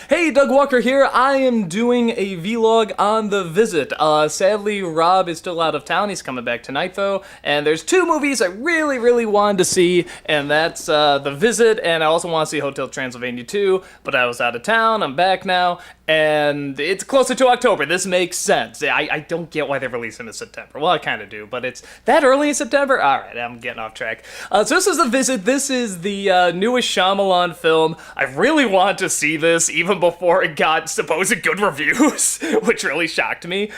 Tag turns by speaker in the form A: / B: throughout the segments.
A: Hey, Doug Walker here. I am doing a vlog on The Visit. Sadly, Rob is still out of town. He's coming back tonight, though. And there's two movies I really wanted to see, and that's The Visit, and I also want to see Hotel Transylvania 2, but I was out of town. I'm back now, and it's closer to October. This makes sense. I don't get why they're releasing in September. Well, I kind of do, but it's that early in September? Alright, I'm getting off track. So this is The Visit. This is the newest Shyamalan film. I really want to see this, even before it got supposed good reviews, which really shocked me.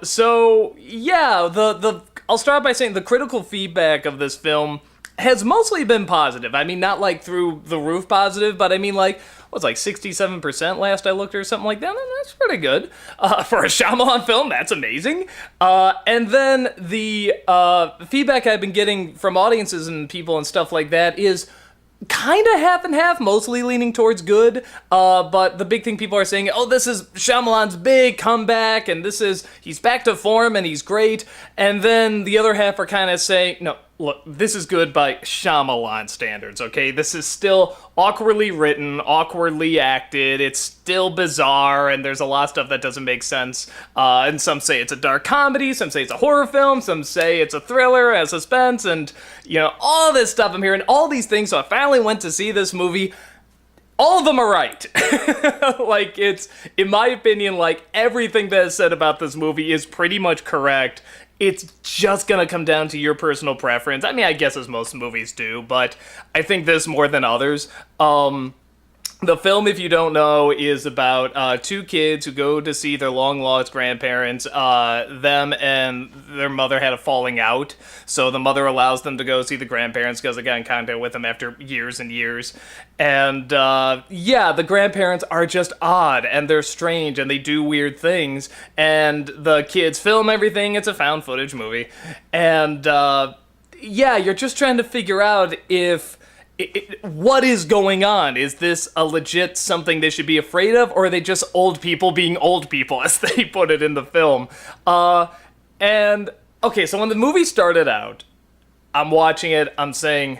A: So yeah, I'll start by saying the critical feedback of this film has mostly been positive. I mean, not like through the roof positive, but I mean like, what's like 67% last I looked or something like that? And that's pretty good. For a Shyamalan film, that's amazing. And then the feedback I've been getting from audiences and people and stuff like that is kind of half and half, mostly leaning towards good, but the big thing people are saying, oh, this is Shyamalan's big comeback, and he's back to form, and he's great, and then the other half are kind of saying, no, look, this is good by Shyamalan standards, okay? This is still awkwardly written, awkwardly acted, it's still bizarre, and there's a lot of stuff that doesn't make sense, and some say it's a dark comedy, some say it's a horror film, some say it's a thriller, a suspense, and, you know, all this stuff I'm hearing, all these things, so I finally went to see this movie. All of them are right. Like, it's, in my opinion, like, everything that is said about this movie is pretty much correct. It's just gonna come down to your personal preference. I mean, I guess as most movies do, but I think this more than others. The film, if you don't know, is about two kids who go to see their long-lost grandparents. Them and their mother had a falling out, so the mother allows them to go see the grandparents because they got in contact with them after years and years. And, yeah, the grandparents are just odd, and they're strange, and they do weird things, and the kids film everything. It's a found footage movie. And, yeah, you're just trying to figure out if what is going on? Is this a legit something they should be afraid of, or are they just old people being old people, as they put it in the film? And, okay, so when the movie started out, I'm watching it, I'm saying,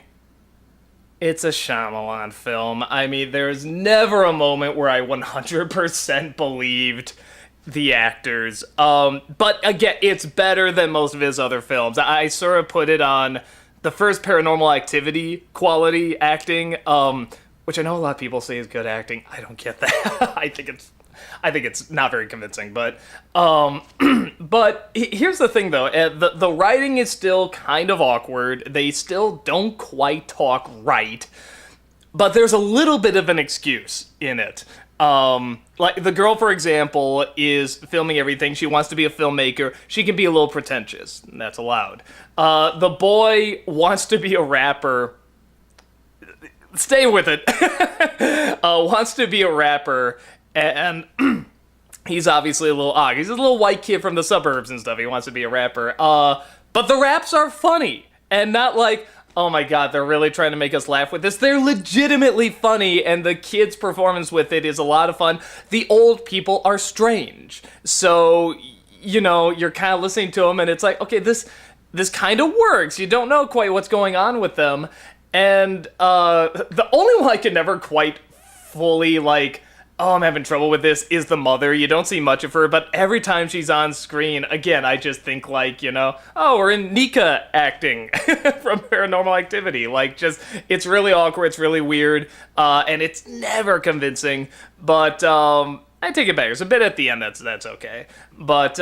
A: it's a Shyamalan film. I mean, there's never a moment where I 100% believed the actors. But, again, it's better than most of his other films. I sort of put it on the first Paranormal Activity quality acting, which I know a lot of people say is good acting. I don't get that. I think it's not very convincing, but but here's the thing though, the writing is still kind of awkward. They still don't quite talk right, but there's a little bit of an excuse in it. Like, the girl, for example, is filming everything. She wants to be a filmmaker. She can be a little pretentious, and that's allowed. The boy wants to be a rapper. Stay with it. Wants to be a rapper, and he's obviously a little odd. He's a little white kid from the suburbs and stuff. He wants to be a rapper. But the raps are funny, and not like, oh my god, they're really trying to make us laugh with this. They're legitimately funny, and the kid's performance with it is a lot of fun. The old people are strange. So, you know, you're kind of listening to them, and it's like, okay, this kind of works. You don't know quite what's going on with them. And the only one I could never quite fully, like, oh, I'm having trouble with this, is the mother. You don't see much of her, but every time she's on screen, again, I just think, like, you know, oh, we're in Nika acting from Paranormal Activity. Like, just, it's really awkward, it's really weird, and it's never convincing, but, I take it back. There's a bit at the end that's okay. But,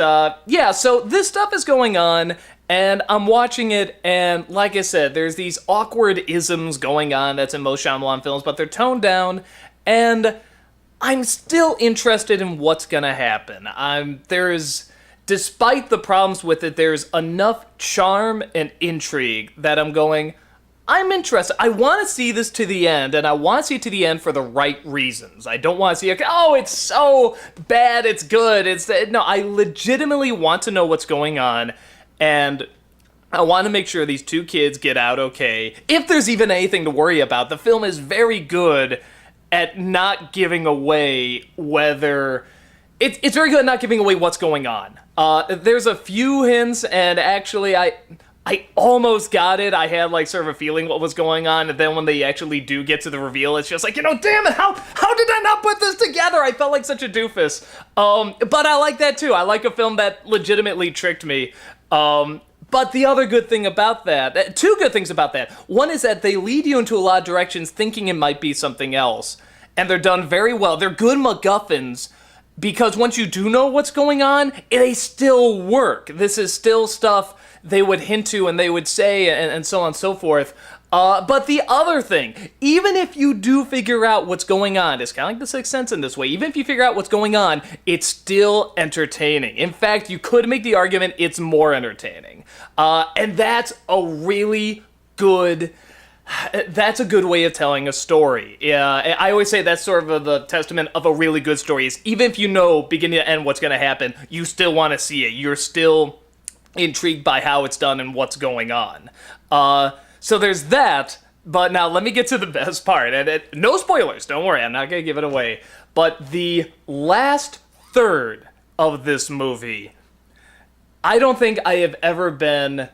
A: yeah, so this stuff is going on, and I'm watching it, and like I said, there's these awkward isms going on that's in most Shyamalan films, but they're toned down, and I'm still interested in what's gonna happen. Despite the problems with it, there's enough charm and intrigue that I'm interested. I want to see this to the end, and I want to see it to the end for the right reasons. I don't want to see, oh, it's so bad, it's good. No, I legitimately want to know what's going on, and I want to make sure these two kids get out okay. If there's even anything to worry about, the film is very good at not giving away whether... It's very good at not giving away what's going on. There's a few hints, and actually I almost got it. I had, like, sort of a feeling what was going on, and then when they actually do get to the reveal, it's just like, you know, damn it, how did I not put this together? together, I felt like such a doofus. But I like that too. I like a film that legitimately tricked me. But the other good thing about that, two good things about that. One is that they lead you into a lot of directions thinking it might be something else. And they're done very well. They're good MacGuffins because once you do know what's going on, they still work. This is still stuff they would hint to and they would say and so on and so forth. But the other thing, even if you do figure out what's going on, it's kind of like The Sixth Sense in this way, even if you figure out what's going on, it's still entertaining. In fact, you could make the argument it's more entertaining. And that's a really good... That's a good way of telling a story. Yeah, I always say that's sort of the testament of a really good story is even if you know beginning to end what's going to happen, you still want to see it. You're still intrigued by how it's done and what's going on. So there's that, but now let me get to the best part. And no spoilers, don't worry, I'm not going to give it away. But the last third of this movie, I don't think I have ever been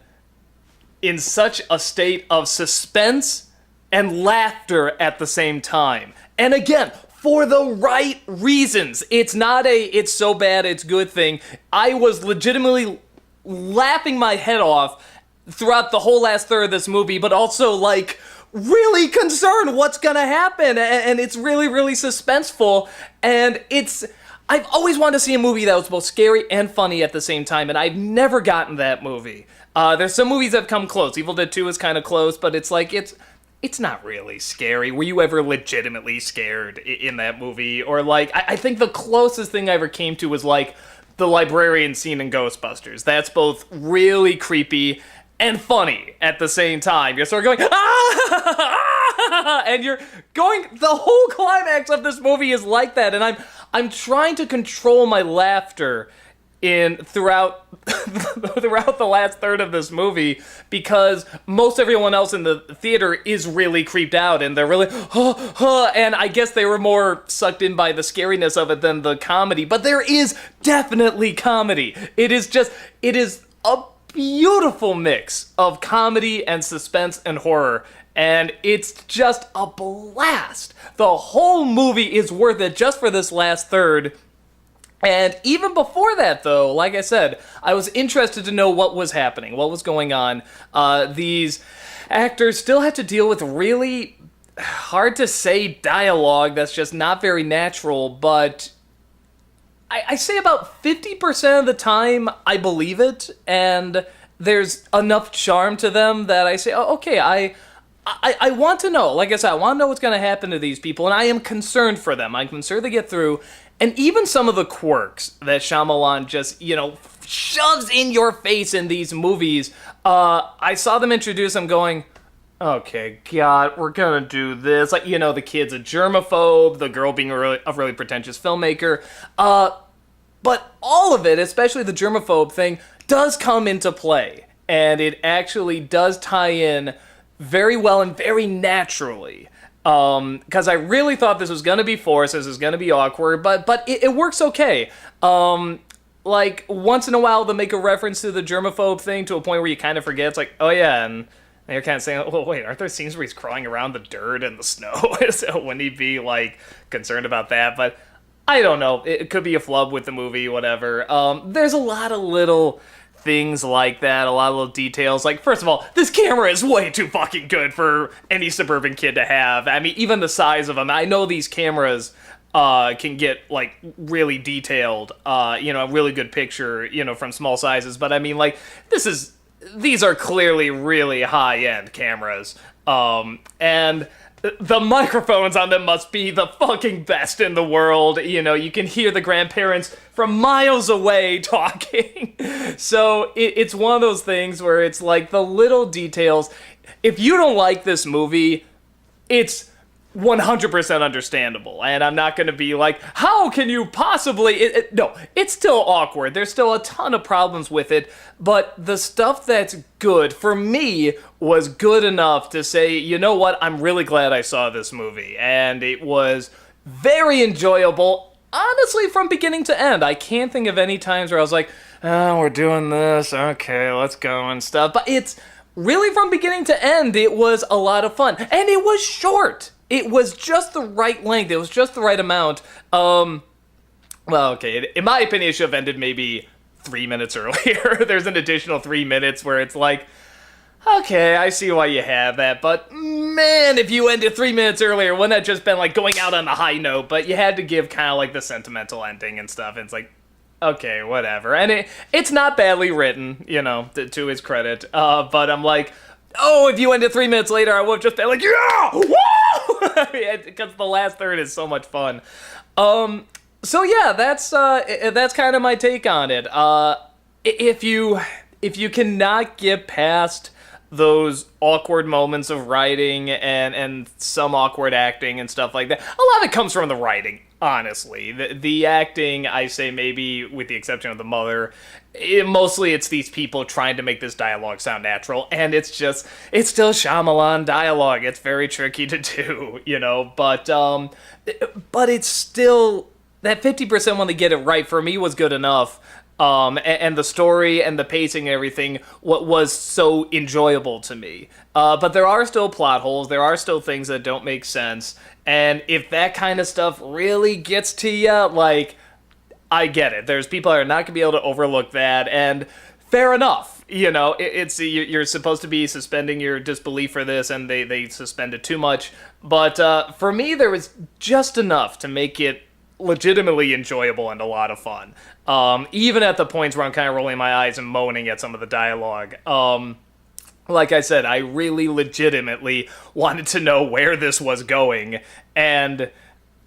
A: in such a state of suspense and laughter at the same time. And again, for the right reasons. It's not it's so bad it's good thing. I was legitimately laughing my head off throughout the whole last third of this movie, but also like really concerned what's gonna happen, and it's really, really suspenseful, and I've always wanted to see a movie that was both scary and funny at the same time, and I've never gotten that movie. There's some movies that have come close. Evil Dead 2 is kind of close, but it's like, it's not really scary. Were you ever legitimately scared in that movie? Or like, I think the closest thing I ever came to was like the librarian scene in Ghostbusters. That's both really creepy and funny at the same time. You're sort of going, ah! And you're going, the whole climax of this movie is like that, and I'm trying to control my laughter throughout the last third of this movie because most everyone else in the theater is really creeped out and they're really and I guess they were more sucked in by the scariness of it than the comedy, but there is definitely comedy. It is a beautiful mix of comedy and suspense and horror, and it's just a blast. The whole movie is worth it just for this last third. And even before that, though, like I said, I was interested to know what was happening, what was going on. These actors still had to deal with really hard to say dialogue that's just not very natural, but I say about 50% of the time I believe it, and there's enough charm to them that I say, oh, okay, I want to know. Like I said, I want to know what's going to happen to these people, and I am concerned for them. I'm concerned they get through. And even some of the quirks that Shyamalan just, shoves in your face in these movies, I saw them introduce them going, okay, God, we're gonna do this. Like, the kid's a germaphobe, the girl being a really pretentious filmmaker. But all of it, especially the germaphobe thing, does come into play. And it actually does tie in very well and very naturally. Because I really thought this was going to be forced, this was going to be awkward, but it works okay. Like, once in a while they'll make a reference to the germaphobe thing to a point where you kind of forget. It's like, oh yeah, and you're kind of saying, oh wait, aren't there scenes where he's crawling around the dirt and the snow? So wouldn't he be, like, concerned about that? But I don't know. It could be a flub with the movie, whatever. There's a lot of little things like that, a lot of little details. Like, first of all, this camera is way too fucking good for any suburban kid to have. I mean, even the size of them. I know these cameras can get, like, really detailed, a really good picture, from small sizes. But I mean, like, these are clearly really high-end cameras. And the microphones on them must be the fucking best in the world. You can hear the grandparents from miles away talking. So it's one of those things where it's like the little details. If you don't like this movie, it's 100% understandable. And I'm not going to be like, how can you possibly... No, it's still awkward. There's still a ton of problems with it. But the stuff that's good, for me, was good enough to say, you know what, I'm really glad I saw this movie. And it was very enjoyable, honestly, from beginning to end. I can't think of any times where I was like, oh, we're doing this, okay, let's go and stuff. But it's really, from beginning to end, it was a lot of fun. And it was short. it was just the right length. It was just the right amount. Well, okay, in my opinion, it should have ended maybe 3 minutes earlier. There's an additional 3 minutes where it's like, okay, I see why you have that, but man, if you ended 3 minutes earlier, wouldn't that just been like going out on a high note? But you had to give kind of like the sentimental ending and stuff, and it's like, okay, whatever. And it's not badly written, to his credit, but I'm like, oh, if you ended 3 minutes later, I would have just been like, yeah, woo! Because the last third is so much fun. So yeah, that's kind of my take on it. If you cannot get past those awkward moments of writing and some awkward acting and stuff like that, a lot of it comes from the writing. Honestly, the acting, I say maybe with the exception of the mother, mostly it's these people trying to make this dialogue sound natural, and it's still Shyamalan dialogue. It's very tricky to do, but it's still, that 50% when they get it right for me was good enough. And the story and the pacing and everything what was so enjoyable to me. But there are still plot holes. There are still things that don't make sense. And if that kind of stuff really gets to you, like, I get it. There's people that are not going to be able to overlook that, and fair enough. You're supposed to be suspending your disbelief for this, and they suspended too much. But for me, there was just enough to make it legitimately enjoyable and a lot of fun. Even at the points where I'm kind of rolling my eyes and moaning at some of the dialogue. Like I said, I really legitimately wanted to know where this was going, and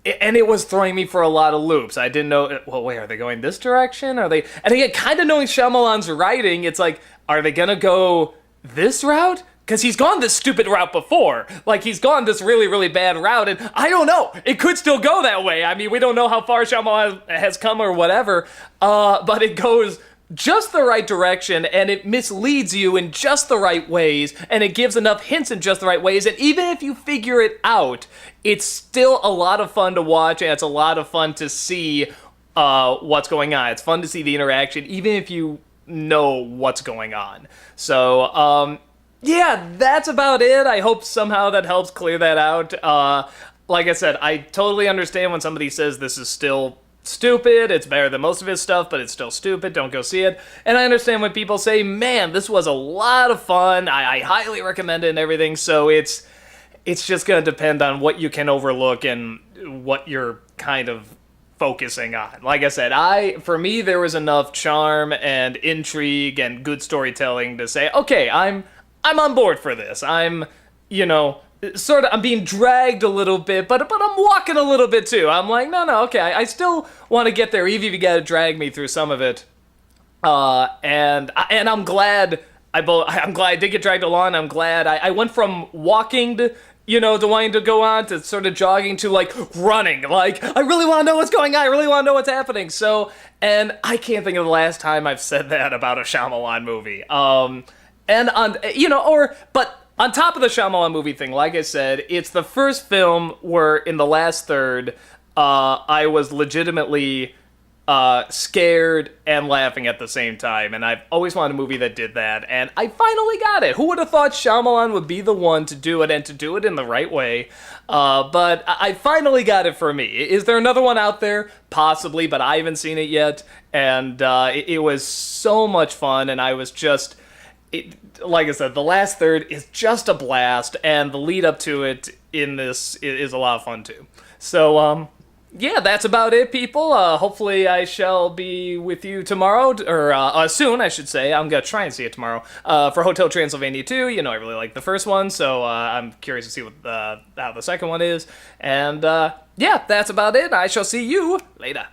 A: it was throwing me for a lot of loops. I didn't know, well, wait, are they going this direction? And again, kind of knowing Shyamalan's writing, it's like, are they gonna go this route? Because he's gone this stupid route before. Like, he's gone this really, really bad route, and I don't know. It could still go that way. I mean, we don't know how far Shyamalan has come or whatever, but it goes just the right direction, and it misleads you in just the right ways, and it gives enough hints in just the right ways, and even if you figure it out, it's still a lot of fun to watch, and it's a lot of fun to see what's going on. It's fun to see the interaction, even if you know what's going on. So, yeah, that's about it. I hope somehow that helps clear that out. Like I said, I totally understand when somebody says this is still stupid, it's better than most of his stuff, but it's still stupid, don't go see it. And I understand when people say, man, this was a lot of fun, I highly recommend it and everything. So it's just going to depend on what you can overlook and what you're kind of focusing on. Like I said, for me, there was enough charm and intrigue and good storytelling to say, okay, I'm on board for this. I'm being dragged a little bit, but I'm walking a little bit too. I'm like, no, okay, I still want to get there, even if you got to drag me through some of it. And I'm glad I did get dragged along. I'm glad I went from walking to wanting to go on to sort of jogging to like running. Like, I really want to know what's going on. I really want to know what's happening. So, and I can't think of the last time I've said that about a Shyamalan movie. But on top of the Shyamalan movie thing, like I said, it's the first film where in the last third, I was legitimately scared and laughing at the same time, and I've always wanted a movie that did that, and I finally got it. Who would have thought Shyamalan would be the one to do it, and to do it in the right way? But I finally got it for me. Is there another one out there? Possibly, but I haven't seen it yet, and it was so much fun, and I was just... like I said, the last third is just a blast, and the lead up to it in this is a lot of fun too. So, yeah, that's about it, people. Hopefully I shall be with you tomorrow, or soon, I should say. I'm going to try and see it tomorrow, for Hotel Transylvania 2. I really like the first one, so I'm curious to see how the second one is. And, yeah, that's about it. I shall see you later.